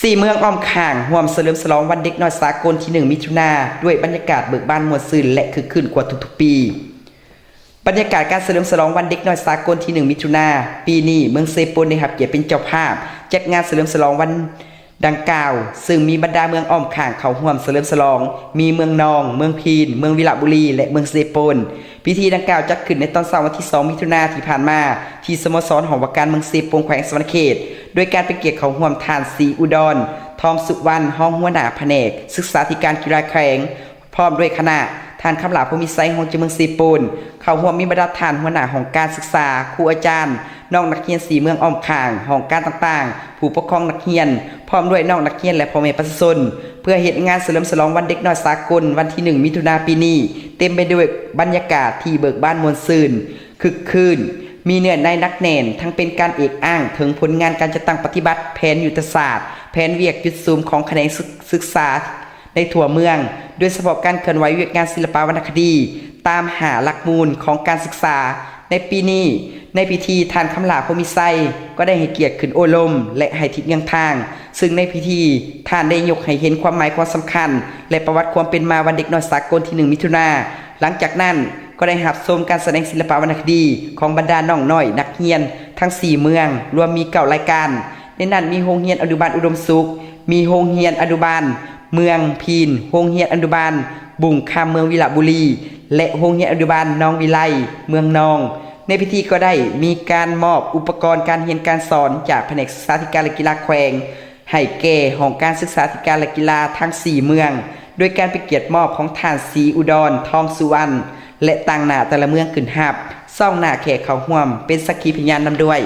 สี่เมืองอ้อมข้างห่วมเฉลิมฉลองวันเด็กน้อยสากลที่1 มิถุนายนด้วยบรรยากาศเบิกบานมวลซื่นและคึกคืนกว่าทุกๆปีบรรยากาศการเฉลิมฉลองวันเด็กน้อยสากลที่1 มิถุนายนปีนี้เมืองเซโปนได้รับเกียรติเป็นเจ้าภาพจัดงานเฉลิมฉลองวันดังกล่าวซึ่งมีบรรดาเมืองอ้อมข้างเข้าร่วมเฉลิมฉลองมีเมืองนองเมืองพีนเมืองวิระบุรีและเมืองเซโปนพิธีดังกล่าวจัดขึ้นในตอนเช้าวันที่2 มิถุนายนที่ผ่านมาที่สโมสรหอว่าการเมืองเซโปนแขวงสวรรณเขตโดยการเป็นเกียรติเข้าร่วมทานสีอุดรทองสุวรรณห้องหัวหน้าแผนกศึกษาธิการกีฬาแข่งพร้อมด้วยคณะทานคำหลาภูมิไซของจังหวัดเซโปนเข้าร่วมมีบรรดาทานหัวหน้าของการศึกษาครูอาจารย์น้องนักเรียน4 เมืองอ้อมข้างของการต่างๆผู้ปกครองนักเรียนพร้อมด้วยน้องนักเรียนและพ่อแม่ประชาชนเพื่อเหตุงานเฉลิมฉลองวันเด็กน้อยสากลวันที่1 มิถุนายนปีนี้เต็มไปด้วยบรรยากาศที่เบิกบานมวลซื่นคึกคืนมีเนื้อในนักแน่นทั้งเป็นการเอกอ้างถึงผลงานการจัดตั้งปฏิบัติแผนยุทธศาสตร์แผนเวียกจุดซูมของแขนงศึกษาในทั่วเมืองโดยเฉพาะการเคลื่อนไหวเวียกงานศิลปวรรณคดีตามหาหลักมูลของการศึกษาในปีนี้ในพิธีทานคำหลาโพมิไซก็ได้ให้เกียรติขึ้นโอลมและให้ทิศเงียงทางซึ่งในพิธีท่านได้ยกให้เห็นความหมายความสำคัญและประวัติความเป็นมาวันเด็กน้อยสากลที่1 มิถุนายนหลังจากนั้นก็ได้รับชมการแสดงศิลปวรรณคดีของบรรดาน้องน้อยนักเรียนทั้ง4 เมืองรวมมี9 รายการในนั้นมีโรงเรียนอนุบาลอุดมสุขมีโรงเรียนอนุบาลเมืองพีนโรงเรียนอนุบาลบุ่งคำเมืองวิระบุรีและโรงเรียนอนุบาลน้องวิไลเมืองนองในพิธีก็ได้มีการมอบอุปกรณ์การเรียนการสอนจากแผนกศึกษาธิการและกีฬาแขวงให้แก่ห้องการศึกษาธิการและกีฬาทั้ง4 เมืองโดยการเป็นเกียรติมอบของท่านศรีอุดรทองสุวรรณและต่างหน้าแต่ละเมืองขึ้นหับซ่องหน้าแขกเขาห่วมเป็นสักขีพยานนำด้วย